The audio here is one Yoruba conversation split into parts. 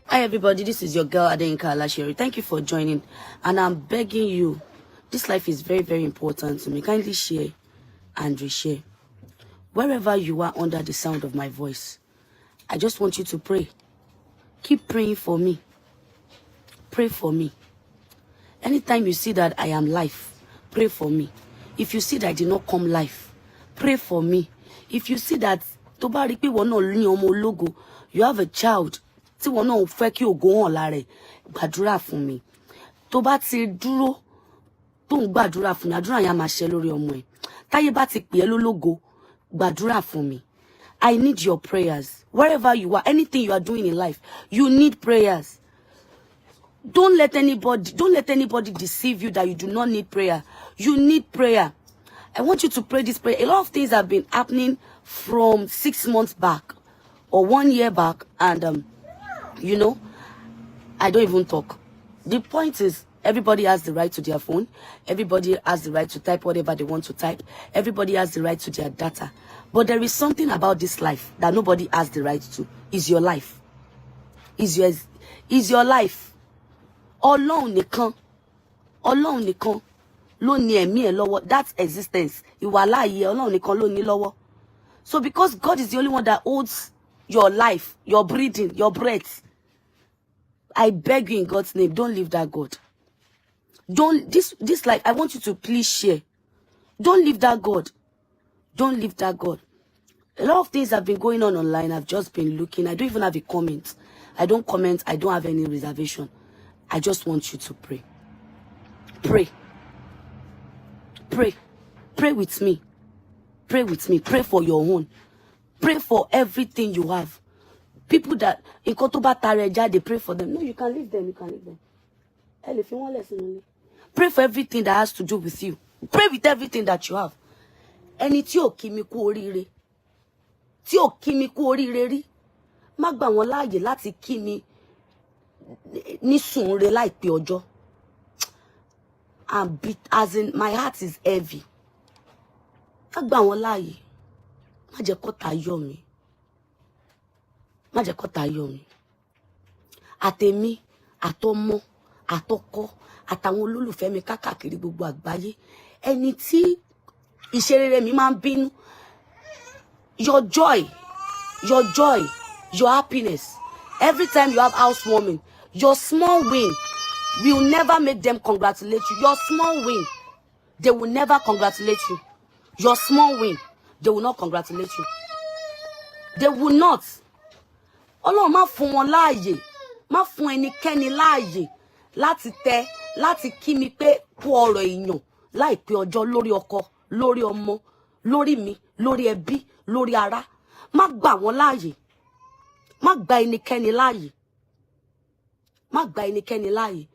Hi everybody, this is your girl Adeyinka Alaseyori. Thank you for joining, and I'm begging you, this life is very, very important to me. Kindly share and reshare. Wherever you are under the sound of my voice, I just want you to pray. Keep praying for me. Pray for me. Anytime you see that I am life, pray for me. If you see that I did not come life, pray for me. If you see that you have a child, tí wọ́n náà fẹ́ kí ògo hàn lára ẹ̀, gbàdúrà fún mi. Tó bá ti dúró tó ń gbàdúrà fún mi, àdúrà yẹn á máa ṣẹ lórí ọmọ ẹ̀. Táyé bá ti pè ẹ́ lólógo, gbàdúrà fún mi. I need your prayers. Wherever you are, anything you are doing in life, you need prayers. Don't let anybody deceive you that you do not need prayer. You need prayer. I want you to pray this prayer. A lot of things have been happening from 6 months back or 1 year back, and you know, I don't even talk. The point is, everybody has the right to their phone. Everybody has the right to type whatever they want to type. Everybody has the right to their data. But there is something about this life that nobody has the right to. Is your life. Is your life. Ọlọ́run nìkan. Ọlọ́run nìkan ló ní ẹ̀mí ẹ lọ́wọ́. That's existence. Ìwà láàyè Ọlọ́run nìkan ló ní lọ́wọ́. So because God is the only one that holds your life, your breathing, your breath, I beg you in God's name, don't leave that God. Don't, this life, I want you to please share. Don't leave that God. Don't leave that God. A lot of things have been going on online. I've just been looking. I don't even have a comment. I don't comment. I don't have any reservation. I just want you to pray. Pray. Pray. Pray with me. Pray with me. Pray for your own. Pray for everything you have. People that in Kotoba Tareja, they pray for them. No, you can leave them. You can leave them. Hell, if you want listen, pray for everything that has to do with you. Pray with everything that you have. Ẹni tí ò kí mi kú oríire. Tí ò kí mi kú oríire rí. Má gbà wọ́n láàyè láti kí mi ní sùnre láìpẹ́ ọjọ́. I'm beat, as in my heart is heavy. Má gbà wọ́n láàyè. Má jẹ́ kó tayọ mi. Má jẹ́ kó tayọ mi. Àtèmi, àtọmọ, àtọkọ, àtàwọn olólùfẹ́ mi káàkiri gbogbo àgbáyé. Ẹni tí ìṣerere mi máa ń bínú. Your joy, your happiness. Every time you have housewarming, your small win will never make them congratulate you. Your small win, they will never congratulate you. Your small win, they will not congratulate you. They will not. Ọlọ́run má fún wọn láàyè, má fún ẹnikẹ́ni láàyè láti kí mi pé kú ọ̀rọ̀ èèyàn láìpẹ́ ọjọ́ lórí ọkọ, lórí ọmọ, lórí mi, lórí ẹbí, lórí ará. Má gbà wọ́n láàyè. Má gba ẹnikẹ́ni láàyè. Má gba ẹnikẹ́ni láàyè.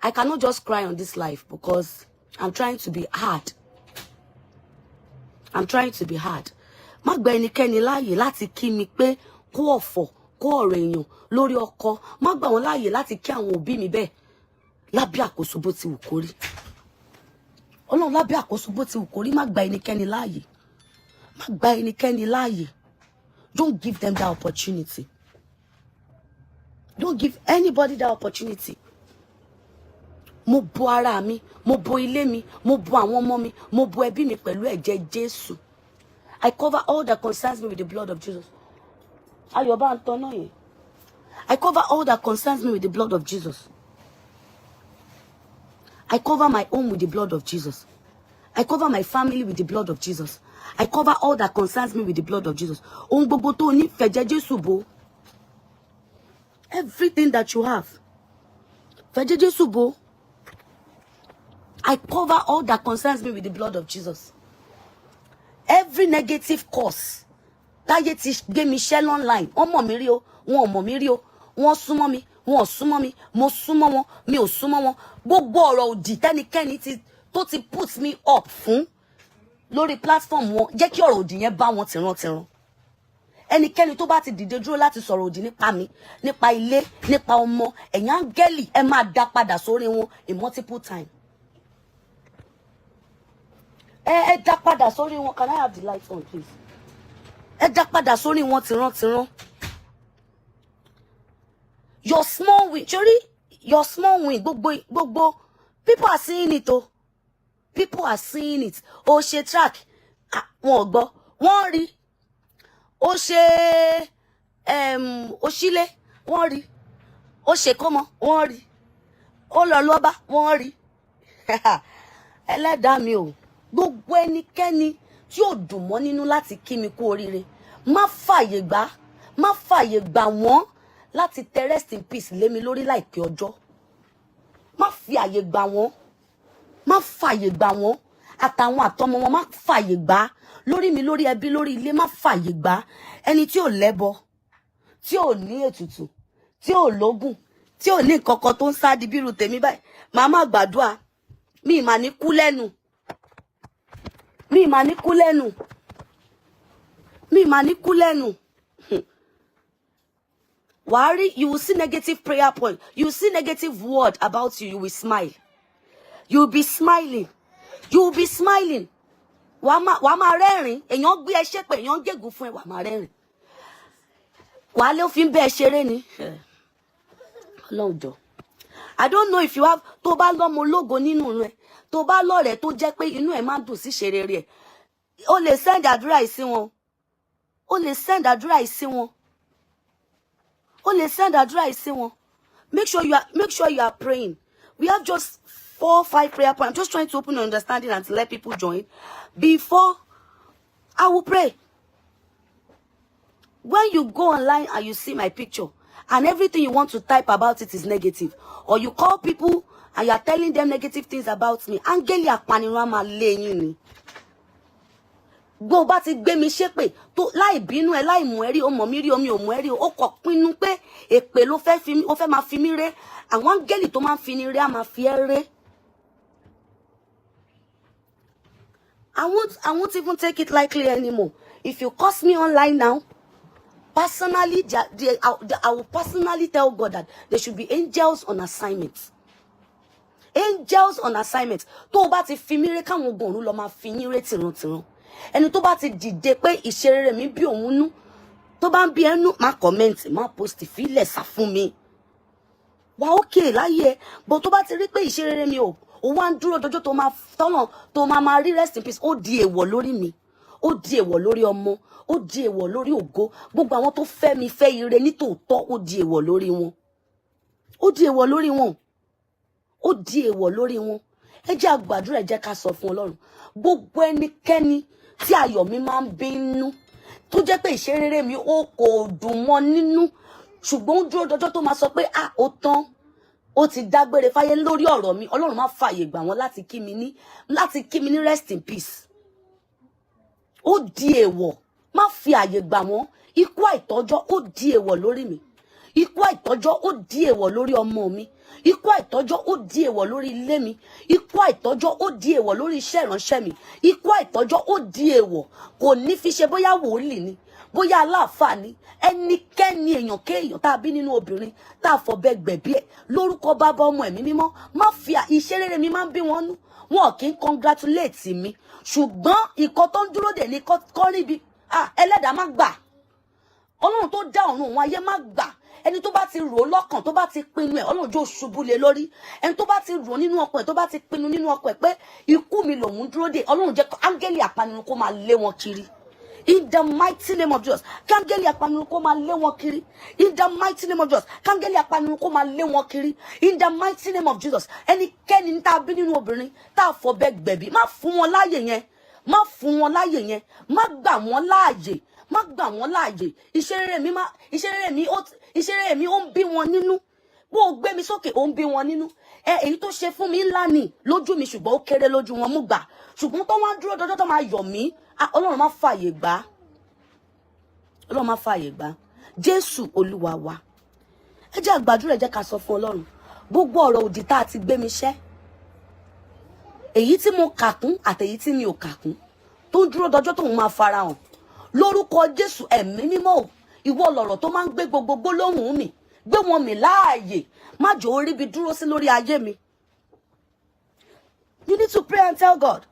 I cannot just cry on this life because I'm trying to be hard. I'm trying to be hard. Má gba ẹnikẹ́ni láàyè láti kí mi pé kú ọ̀fọ̀, kú ọ̀rọ̀ èèyàn lórí ọkọ. Má gbà wọ́n láàyè láti kí àwọn òbí mi bẹ́ẹ̀. Lábẹ́ àkóso bó ti wù kó rí. Ọlọ́run lábẹ́ àkóso bó ti wù kó rí, má gba ẹnikẹ́ni láàyè. Má gba ẹnikẹ́ni láàyè. Don't give them that opportunity. Don't give anybody that opportunity. Mo bo ara mi, mo bo ilé mi, mo bo àwọn ọmọ mi, mo bo ẹbí mi pẹ̀lú ẹ̀jẹ̀ Jésù. I cover all that concerns me with the blood of Jesus. Ayọ̀bá ń tọ́nà yẹn. I cover all that concerns me with the blood of Jesus. I cover my home with the blood of Jesus. I cover my family with the blood of Jesus. I cover all that concerns me with the blood of Jesus. Ohun gbogbo tó ní fẹ̀jẹ̀ Jésù bò. Everything that you have. Fẹ̀jẹ̀ Jésù bò. I cover all that concerns me with the blood of Jesus. Every negative cause. Táyé ti gbé mi shell online. Wọ́n mọ̀ mí rí o, wọ́n ò mọ̀ mí rí o. Wọ́n súnmọ́ mi, wọ́n ò súnmọ́ mi. Mo súnmọ́ wọn, mi ò súnmọ́ wọn. Gbogbo ọ̀rọ̀ òdì tẹ́nikẹ́ni tó ti put me up fún lórí platform wọn. Jẹ́ kí ọ̀rọ̀ òdì yẹn bá wọn tìrantìran. Ẹnikẹ́ni tó bá ti dìde dúró láti sọ̀rọ̀ òdì nípa mi, nípa ilé, nípa ọmọ, ẹ̀yin áńgẹ́lì ẹ máa dá padà sórí wọn in multiple time. Ẹ dá padà sórí wọn. Can I have the light on, please? ẹ dá padà sórí wọn tìran. Your small win, sorry, your small win, gbogbo, people are seeing it, oh. People are seeing it. Ó ṣe track, wọ́n gbọ́, wọ́n rí. Ó ṣe, ó ṣílé, wọ́n rí. Ó ṣe kọ́mọ, wọ́n rí. Ó lọ lọ́ba, wọ́n rí. Ẹlẹ́dàá mi o, gbogbo ẹnikẹ́ni tí ó dùn mọ́ nínú láti kí mi kú oríire, má fàyè gbà wọ́n láti tẹ rest in peace lé mi lórí láìpẹ́ ọjọ́. Má fi àyè gbà wọ́n, má fàyè gbà wọ́n, àtàwọn àtọmọ wọn má fàyè gbà lórí mi, lórí ẹbí, lórí ilé, má fàyè gbà. Ẹni tí ò lẹ́bọ, tí ò ní ètùtù, tí ò lógún, tí ò ní nǹkankan tó ń sádi bírú tèmi báyìí, màá má gbàdúrà, mi mà ní kú lẹ́nu. Mi mà ní kú lẹ́nu. Mi mà ní kú lẹ́nu. Worry, you will see negative prayer point. You will see negative word about you. You will smile. You will be smiling. You will be smiling. Wàá máa rẹ́rìn. Èèyàn gbé ẹ ṣépè, èèyàn gégùn fún ẹ, wàá máa rẹ́rìn. Wàá lé òfin bẹ́ẹ̀ ṣeré ni. Ọlọ́run jọ̀ọ́. I don't know if you have, tó bá lọ́mọ ológo nínú rẹ̀, tó bá lọ́rẹ̀ẹ́ tó jẹ́ pé inú ẹ̀ máa dùn sí ṣeré rẹ̀. O lè send àdúrà sí wọn. O lè send àdúrà sí wọn. O lè send àdúrà sí wọn. Make sure you are praying. We have just 4 or 5 prayer points. I'm just trying to open your understanding and to let people join. Before I will pray. When you go online and you see my picture and everything you want to type about it is negative, or you call people and you are telling them negative things about me, áńgẹ́lì apanirun á máa lé yín ni. Bó bá ti gbé mi ṣépè tó láì bínú ẹ, láì mú ẹ rí, ó mọ̀ mí rí, omi ò mú ẹ rí, ó kọ̀ pinnu pé èpè ló fẹ́ máa fi mí ré. Àwọn áńgẹ́lì tó máa ń fi ni ré á máa fi ẹ́ ré. I won't even take it lightly anymore. If you curse me online now, personally, I will personally tell God that there should be angels on assignment. Angels on assignment. Tó bá ti fi mí ré, káwọn ogun ọ̀run lọ máa fi yín ré tìrantìran. Ẹni tó bá ti dìde pé ìṣerere mi bí òun nú, tó bá ń bí ẹnu, má comment, má post, fílẹ̀ sá fún mi. Wà okay láyé ẹ, but tó bá ti rí pé ìṣerere mi ò wá ń dúró dọjọ́ tó máa tọ́nà, tó máa rí rest in peace, ó di èèwọ̀ lórí mi, ó di èèwọ̀ lórí ọmọ, ó di èèwọ̀ lórí ògo. Gbogbo àwọn tó fẹ́ mi fẹ́ ire ní tòótọ́, ó di èèwọ̀ lórí wọn. Ó di èèwọ̀ lórí wọn. Ó di èèwọ̀ lórí wọn. Ẹ jẹ́ a gbàdúrà, ẹ jẹ́ ká sọ fún Ọlọ́run. Gbogbo ẹnikẹ́ni tí ayọ̀ mi máa ń bínú, tó jẹ́ pé ìṣerere mi ó kò dùn mọ́ nínú, ṣùgbọ́n ó dúró dọjọ́ tó máa sọ pé ó tán, ó ti dágbére fáyé lórí ọ̀rọ̀ mi. Ọlọ́run má fààyè gbà wọ́n láti kí mi ní rest in peace. Ó di èèwọ̀. Má fi àyè gbà wọ́n. Ikú àìtọ́jọ́ ó di èèwọ̀ lórí mi. Ikú àìtọ́jọ́ ó di èèwọ̀ lórí ọmọ mi. Ikú àìtọ́jọ́ ó di èèwọ̀ lórí ilé mi. Ikú àìtọ́jọ́ ó di èèwọ̀ lórí iṣẹ́ ìránṣẹ́ mi. Ikú àìtọ́jọ́ ó di èèwọ̀. Kò ní fi ṣe bóyá wòlíì ni, bóyá aláàfáà ni, ẹnikẹ́ni èèyàn kéèyàn tá a bí nínú obìnrin tá a fọ̀bẹ gbẹ̀bí ẹ̀ lórúkọ Bàbá, Ọmọ, Ẹ̀mí Mímọ́. Má fi ìṣerere mi máa ń bí wọn nú. Wọn kì í congratulate mi. Ṣùgbọ́n ìkọ́ tó ń dúró dè ní kọ́ níbi. Ẹlẹ́dàá má gbà. Ọlọ́run tó dá ọ̀run òun ayé má gbà. Ẹni tó bá ti rò lọ́kàn, tó bá ti pinnu ẹ̀, Ọlọ́run jọ̀ọ́ ṣubú lé lórí. Ẹni tó bá ti rò nínú ọkàn ẹ̀, tó bá ti pinnu nínú ọkàn ẹ̀ pé ikú mi lòun dúró dè, Ọlọ́run jẹ́ áńgẹ́lì apanirun kó máa lé wọn kiri. In the mighty name of Jesus, káńgẹ́lì apanirun kó máa lé wọn kiri. In the mighty name of Jesus, káńgẹ́lì apanirun kó máa lé wọn kiri. In the mighty name of Jesus, ẹnikẹ́ni tá a bí nínú obìnrin tá a fọ̀bẹ gbẹ̀bí, má fún wọn láàyè yẹn. Má fún wọn láàyè yẹn. Má gbà wọ́n láàyè. Má gbà wọ́n láàyè. Ìṣerere mi ó ń bí wọn nínú. Bó o gbé mi sókè, ó ń bí wọn nínú. Èyí tó ṣe fún mi ńlá ni lójú mi, ṣùgbọ́n ó kéré lójú wọn, mú gbà. Ṣùgbọ́n tó wá dúró dọjọ́ tó máa yọ̀ mí, Ọlọ́run má fààyè gbà. Ọlọ́run má fààyè gbà. Jésù Olúwa wa. Ẹ jẹ́ a gbàdúrà, ẹ jẹ́ ká sọ fún Ọlọ́run. Gbogbo ọ̀rọ̀ òdì tá a ti gbé mi ṣẹ́, èyí tí mo kà kún àtèyí tí mi ò kà kún, tó dúró dọjọ́ tó máa farahàn. Lórúkọ Jésù, Ẹ̀mí Mímọ́, ìwọ lọ̀rọ̀ tó máa ń gbé gbogbo gbólóhùn mi, gbé wọn mì láàyè. Má jẹ́ orí bí dúró sí lórí ayé mi. You need to pray and tell God.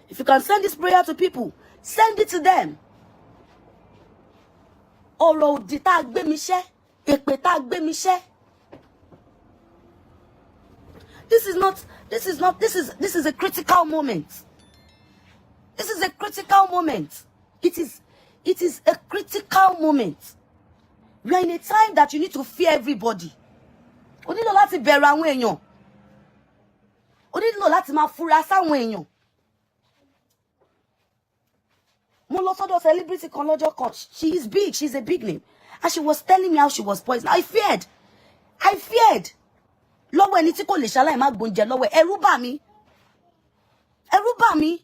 If you can send this prayer to people, send it to them. ọ̀rọ̀ òdì tá a gbé mi ṣẹ́, èpè tá a gbé mi ṣẹ́. This is a critical moment. This is a critical moment. It is a critical moment. We are in a time that you need to fear everybody. O nílò láti bẹ̀rù àwọn èèyàn. O nílò láti máa fura sáwọn èèyàn. Mo lọ sọ́dọ̀ celebrity kan lọ́jọ́ kan. She is big. She's a big name. And she was telling me how she was poisoned. I feared. Lọ́wọ́ ẹni tí kò lè ṣaláì má gbóúnjẹ lọ́wọ́ ẹ̀. Ẹ̀rù bà mí.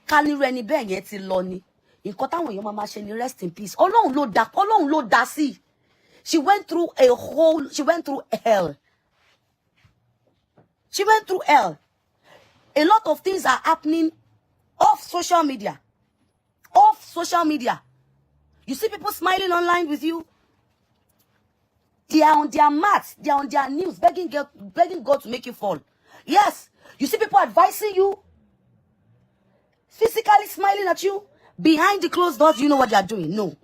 Ká nírú ẹni bẹ́ẹ̀ yẹn ti lọ ni. Nǹkan táwọn èèyàn máa ṣe ni rest in peace. Ọlọ́run ló dá sí. She went through hell. She went through hell. A lot of things are happening off social media. You see people smiling online with you. They are on their mats. They are on their knees, begging God to make you fall. Yes. You see people advising you, physically smiling at you. Behind the closed doors, you know what they are doing. No.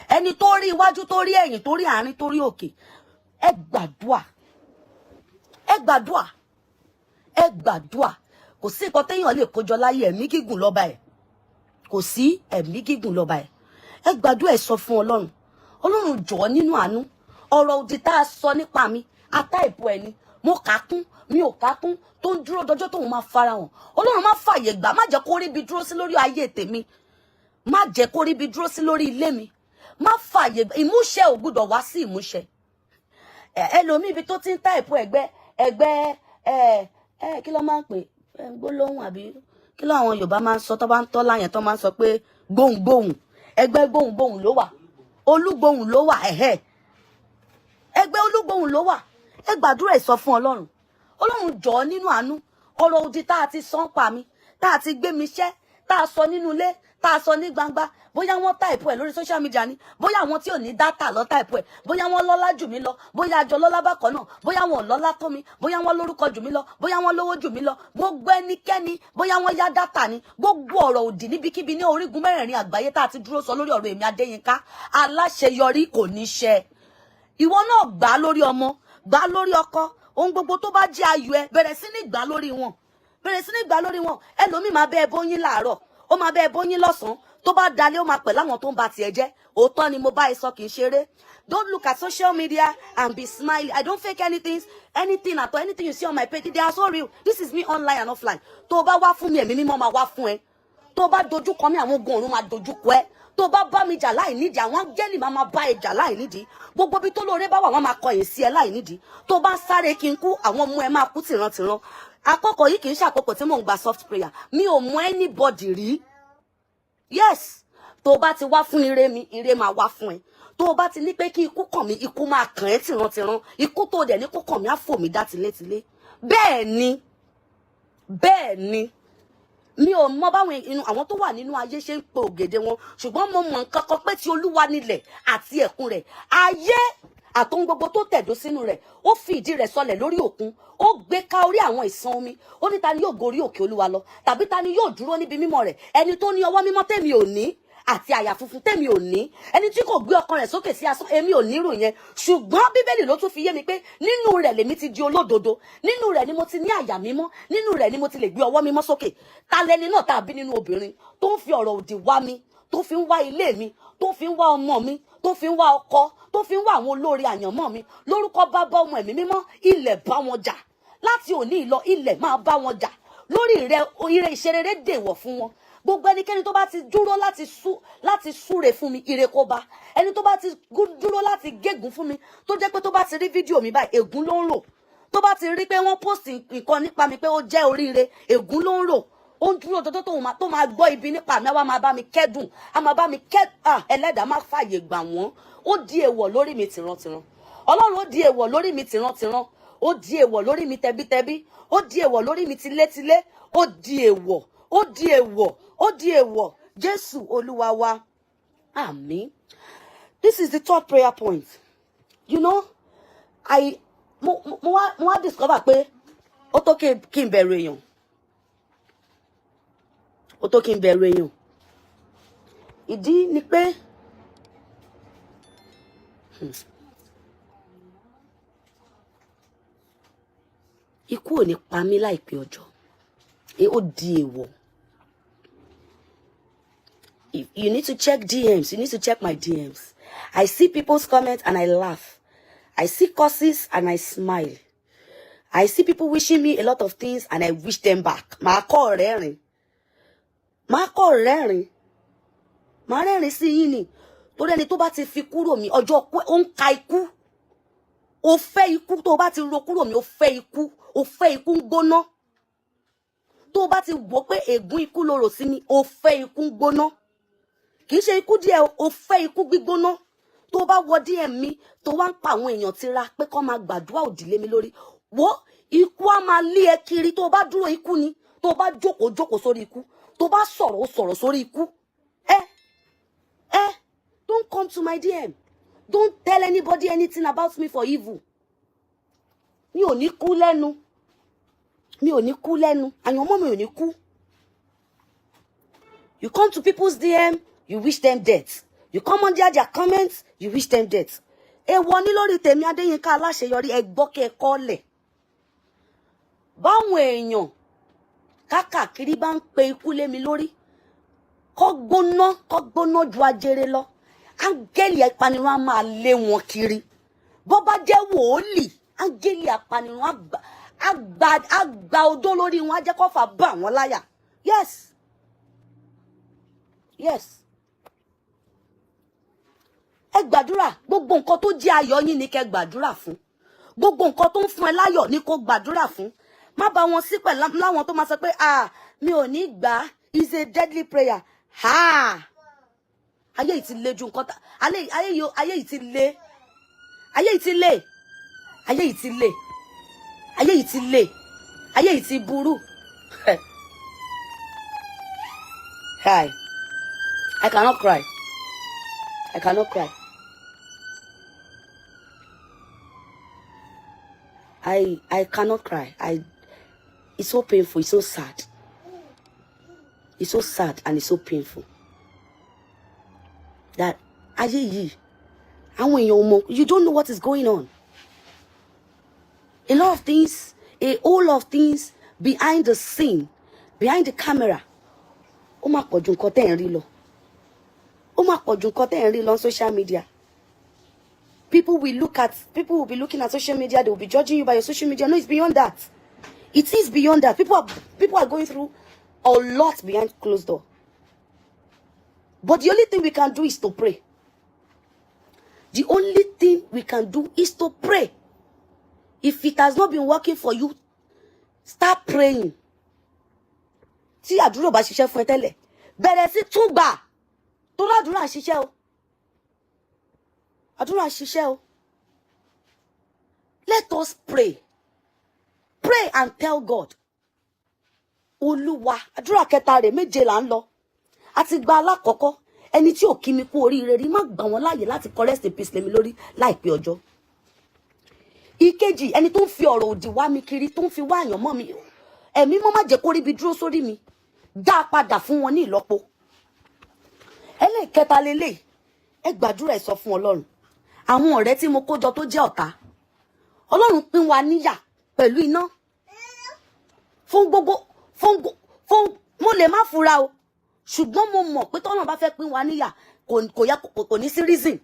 Ẹni tó rí iwájú, tó rí ẹ̀yìn, tó rí àárín, tó rí òkè. Ẹ gbàdúà. Kò sí nǹkan téèyàn lè kójọ láyé ẹ̀mí gígùn lọ́ba ẹ̀. Kò sí ẹ̀mí gígùn lọ́ba ẹ̀. Ẹ gbàdúà, ẹ sọ fún Ọlọ́run. Ọlọ́run jọ̀ọ́ nínú àánú. Ọ̀rọ̀ òdì tá a sọ nípa mi, ata ìbò ẹni. Mo kà kún, mi ò kà kún, tó ń dúró dọjọ́ tóun máa farahàn. Ọlọ́run má fààyè gbà, má jẹ́ kó rí ibi dúró sí lórí ayé tèmi. Má jẹ́ kó rí ibi dúró sí lórí ilé mi. Má fààyè gbà, ìmúṣẹ ò gbọdọ̀ wá sí ìmúṣẹ. Ẹlòmíì ibi tó ti ń táìpù ẹgbẹ́ kí ló máa ń pè gbólóhùn àbí kí ló àwọn Yorùbá máa ń sọ tó bá ń tọ́ láyẹn tó máa ń sọ pé gbohùngbohùn, ẹgbẹ́ gbohùngbohùn ló wà, olúgbohùn ló wà, ẹgbẹ́ olúgbohùn ló wà. Ẹ gbàdúrà, ẹ sọ fún Ọlọ́run. Ọlọ́run jọ̀ọ́ nínú àánú. Ọ̀rọ̀ òdì tá a ti sọ ń pa mi, tá a ti gbé mi ṣẹ́, tá a sọ nínú ilé, tá a sọ ní gbangba, bóyá wọ́n táìpù ẹ̀ lórí social media ni, bóyá àwọn tí ò ní dátà lọ táìpù ẹ̀, bóyá wọ́n lọ́lá jù mí lọ, bóyá àjọ lọ́lá bákan náà, bóyá wọ́n lọ́lá tó mi, bóyá wọ́n lórúkọ jù mí lọ, bóyá wọ́n lówó jù mí lọ, gbogbo ẹnikẹ́ni, bóyá wọ́n yá dátà ni, gbogbo ọ̀rọ̀ òdì níbikíbi ní orígun mẹ́rẹ̀ẹ̀rin àgbáyé tá a ti dúró sọ lórí ọ̀rọ̀ èmi Adéyinká, aláṣeyọrí kò ní ṣẹ. Ìwọ náà gbà lórí ọmọ, gbà lórí ọkọ, ohun gbogbo tó bá jẹ́ ayọ̀ ẹ, bẹ̀rẹ̀ sí ní gbà lórí wọn. Ẹlòmíì máa bẹ́ ẹ bóyín láàárọ̀, ó máa bẹ́ ẹ bóyín lọ́sàn-án, tó bá dalẹ̀ ó máa pẹ̀ láwọn tó ń ba tiẹ̀ jẹ́. Òótọ́ ni mo bá ẹ sọ, kì í ṣeré. Don't look at social media and be smiling. I don't fake anything at all. Anything you see on my page, they are so real. This is me online and offline. Tó bá wá fún mi, ẹ̀mí mímọ́ máa wá fún ẹ. Tó bá dojú kọ mí, àwọn ogun ọ̀run máa dojú kọ ẹ. Tó bá bá mi jà láì nídìí, àwọn áńgẹ́lì máa bá ẹ jà láì nídìí. Gbogbo bí tó lóore bá wà, wọ́n máa kọ̀yìn sí ẹ láì nídìí. Tó bá sáré kí n kú, àwọn ọmọ ẹ máa kú tìrantìran. Àkókò yìí kì í ṣe àkókò tí mò ń gba soft prayer. Mi ò mọ anybody rí. Yes. Tó bá ti wá fún ire mi, ire máa wá fún ẹ. Tó bá ti ní pé kí ikú kàn mí, ikú máa kàn ẹ́ tìrantìran. Ikú tó dẹ̀ ní kó kàn mí á fò mí dá tilétilé. Bẹ́ẹ̀ ni. Mi ò mọ báwọn àwọn tó wà nínú ayé ṣe ń pe ògèdè wọn, ṣùgbọ́n mo mọ nǹkan kan pé tí Olúwa nílẹ̀ àti ẹ̀kún rẹ̀, ayé àtòun gbogbo tó tẹ̀dó sínú rẹ̀, ó fi ìdí rẹ̀ sọlẹ̀ lórí òkun, ó gbé ká orí àwọn ìṣàn omi. Ó ní ta ni yóò gorí òkè Olúwa lọ, tàbí ta ni yóò dúró níbi mímọ́ rẹ̀? Ẹni tó ní ọwọ́ mímọ́ tèmi ò ní, àti àyà funfun tèmi ò ní, ẹni tí kò gbé ọkàn rẹ̀ sókè sí asán, èmi ò nírò yẹn. Ṣùgbọ́n Bíbélì ló tún fi yé mi pé nínú rẹ̀ lèmi ti di olódodo, nínú rẹ̀ ni mo ti ní àyà mímọ́, nínú rẹ̀ ni mo ti lè gbé ọwọ́ mímọ́ sókè. Ta lẹni náà tàbí nínú obìnrin tó ń fi ọ̀rọ̀ òdì wá mi, tó fi ń wá ilé mi, tó fi ń wá ọmọ mi, tó fi ń wá ọkọ, tó fi ń wá àwọn olórí àyànmọ́ mi? Lórúkọ Bàbá, Ọmọ, Ẹ̀mí Mímọ́, ilẹ̀ bá wọn jà. Láti òní ìlọ, ilẹ̀ máa bá wọn jà. Lórí rẹ̀ ire ìṣerere dèwọ̀ fún wọn. Gbogbo ẹnikẹ́ni tó bá ti dúró láti súre fún mi, ire kó bá. Ẹni tó bá ti dúró láti gégùn fún mi, tó jẹ́ pé tó bá ti rí fídíò mi báyìí, ègún ló ń rò. Tó bá ti rí pé wọ́n post nǹkan nípa mi pé ó jẹ́ oríire, ègún ló ń rò. Ó ń dúró dọdọ tó máa gbọ́ ibi nípa mi, àwa máa bá mi kẹ́dùn, a máa bá mi Ẹlẹ́dàá má fààyè gbà wọ́n. Ó di èèwọ̀ lórí mi tìrantìran. Ọlọ́run ó di èèwọ̀ lórí mi tìrantìran. Ó di èèwọ̀ lórí mi tẹbítẹbí. Ó di èèwọ̀ lórí mi tilétilé. Ó di èèwọ̀. Ó di èèwọ̀. Ó di èèwọ̀. Jésù Olúwa wa. Àmín. This is the third prayer point. You know, mo wá discover pé ó tó kí n bẹ̀rù èèyàn. Ó tó kí n bẹ̀rù èèyàn. Ìdí ni pé Ikú ò ní pa mí láìpẹ́ ọjọ́. Ó di èèwọ̀. You need to check DMs. You need to check my DMs. I see people's comments and I laugh. I see curses and I smile. I see people wishing me a lot of things and I wish them back. Màá kọ́ rẹ́rìn. Màá kọ́ rẹ́rìn. Màá rẹ́rìn sí yín ni. Torí ẹni tó bá ti fi kúrò mi ọjọ́ pé ó ń ka ikú. Ó fẹ́ ikú tó bá ti ro kúrò mi ó fẹ́ ikú. Ó fẹ́ ikú ń gbóná. Tó bá ti wò pé ègún ikú ló rò sí mi ó fẹ́ ikú ń gbóná. Kì í ṣe ikú díẹ̀ ó fẹ́ ikú gbígbóná. Tó bá wọ DM mi tó wá ń pa àwọn èèyàn tira pé kó máa gbàdúrà òdì lé mi lórí. Wo ikú á máa lé ẹ kiri tó bá dúró ikú ni. Tó bá jókòó sórí ikú. Tó bá sọ̀rọ̀ sórí ikú. Don't come to my DM. Don't tell anybody anything about me for evil. Mi ò ní kú lẹ́nu. Mi ò ní kú lẹ́nu. Àyànmọ́ mi ò ní kú. You come to people's DM, you wish them death. You come under their comments, you wish them death. Èèwọ̀ ni lórí tèmi Adeyinka Alaseyori ẹ gbọ́ kẹ́ kọ́lẹ̀. Báwọn èèyàn kákàkiri bá ń pe ikú lé mi lórí. Kó gbóná ju ajere lọ. Áńgẹ́lì apanirun á máa lé wọn kiri. Bó bá jẹ́ wòólì, áńgẹ́lì apanirun á gba odó lórí wọn á jẹ́ kó fà bá wọn láyà. Yes. Yes. Ẹ gbàdúrà gbogbo nǹkan tó jẹ́ ayọ̀ yín ni kẹ́ gbàdúrà fún. Gbogbo nǹkan tó ń fún ẹ láyọ̀ ni kó gbàdúrà fún. Má bá wọn sí pẹ̀lú láwọn tó máa sọ pé mi ò ní gbà is a deadly prayer. Ayé yìí ti le ju nǹkan ayé yìí ti le. Ayé yìí ti le. Ayé yìí ti le. Ayé yìí ti le. Ayé yìí ti burú. Hi. I cannot cry. I cannot cry. I cannot cry. It's so painful. It's so sad. It's so sad and it's so painful. That you don't know what is going on. A lot of things, a whole lot of things behind the scene, behind the camera. Ó mà pọ̀ ju nǹkan tẹ́ ń rí lọ. Ó mà pọ̀ ju nǹkan tẹ́ ń rí lọ on social media. People will be looking at social media, they will be judging you by your social media. No, it's beyond that. It is beyond that. People are going through a lot behind closed door. But the only thing we can do is to pray. The only thing we can do is to pray. If it has not been working for you, start praying. Tí àdúrà bá ṣiṣẹ́ fún ẹ tẹ́lẹ̀, bẹ̀rẹ̀ sí tún gbà. Torí àdúrà ṣiṣẹ́ o. Àdúrà ṣiṣẹ́ o. Let us pray. Pray and tell God. Olúwa, àdúrà kẹta rẹ̀ méje là ń lọ. Àti gba alákọ̀ọ́kọ́, ẹni tí ò kí mi kú oríire rí má gbà wọ́n láàyè láti kọ rest in peace lé mi lórí láìpẹ́ ọjọ́. Ìkejì, ẹni tó ń fi ọ̀rọ̀ òdì wá mi kiri, tó ń fi wá àyànmọ́ mi. Ẹ̀mí mọ́ má jẹ́ kó rí bi dúró sórí mi. Dá padà fún wọn ní ìlọ́po. Ẹlẹ́ẹ̀kẹta lélẹ̀, ẹ gbàdúrà ẹ sọ fún Ọlọ́run. Àwọn ọ̀rẹ́ tí mo kó jọ tó jẹ́ ọ̀tá. Ọlọ́run pín wa níyà pẹ̀lú iná. Fún mo lè má fura o. Ṣùgbọ́n mo mọ̀ pé tọ́lọ́run bá fẹ́ pín wa níyà kò ní sí reason.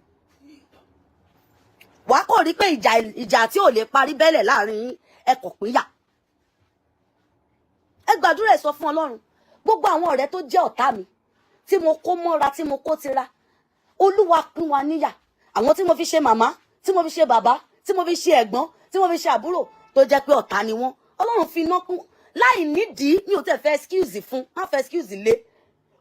Wàá kò rí pé ìjà tí ò lè parí bẹ́lẹ̀ láàrin ẹ kò pínyà. Ẹ gbàdúrà ẹ sọ fún Ọlọ́run. Gbogbo àwọn ọ̀rẹ́ tó jẹ́ ọ̀tá mi tí mo kó mọ́ra tí mo kó tira. Olúwa pín wa níyà. Àwọn tí mo fi ṣe màmá, tí mo fi ṣe bàbá, tí mo fi ṣe ẹ̀gbọ́n, tí mo fi ṣe àbúrò tó jẹ́ pé ọ̀tá ni wọ́n. Ọlọ́run fi iná kún láì nídìí mi ò tẹ̀ fẹ́ excuse fún, má fẹ́ excuse lé.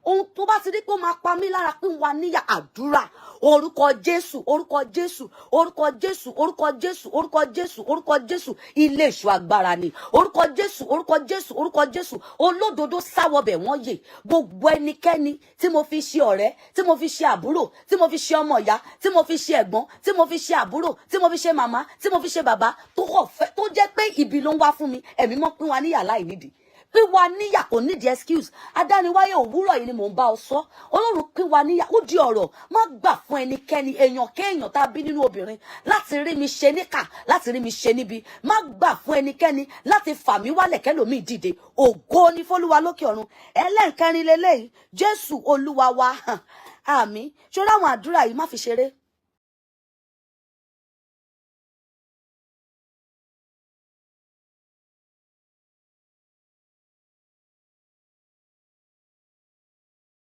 Ohun tó bá ti rí pé ó máa pa mí lára pín wa níyà àdúrà. Orúkọ Jésù, orúkọ Jésù, orúkọ Jésù, orúkọ Jésù, orúkọ Jésù, orúkọ Jésù, ilé èṣù agbára ni. Orúkọ Jésù, orúkọ Jésù, orúkọ Jésù, olódodo sáwọbẹ̀ wọ́n yè. Gbogbo ẹnikẹ́ni tí mo fi ṣe ọ̀rẹ́, tí mo fi ṣe àbúrò, tí mo fi ṣe ọmọ ìyá, tí mo fi ṣe ẹ̀gbọ́n, tí mo fi ṣe àbúrò, tí mo fi ṣe màmá, tí mo fi ṣe bàbá, tó jẹ́ pé ibi ló ń wá fún mi, ẹ̀mí mọ́ pín wa níyà láì nídìí. pín wa níyà kò nídìí excuse. Adániwáyé òwúrọ̀ yìí ni mò ń bá ọ sọ. Ọlọ́run pín wa níyà ó di ọ̀rọ̀. Má gbà fún ẹnikẹ́ni èèyàn kéèyàn tá a bí nínú obìnrin láti rí mi ṣe níkà, láti rí mi ṣe níbi. Má gbà fún ẹnikẹ́ni láti fà mí wálẹ̀ kẹ́lòmíì dìde. Ògo ni f'Olúwa lókè ọ̀run. Ẹlẹ́nkẹrin leléyìí, Jésù Olúwa wa. Àmín. Ṣó ráwọn àdúrà yìí má fi ṣeré.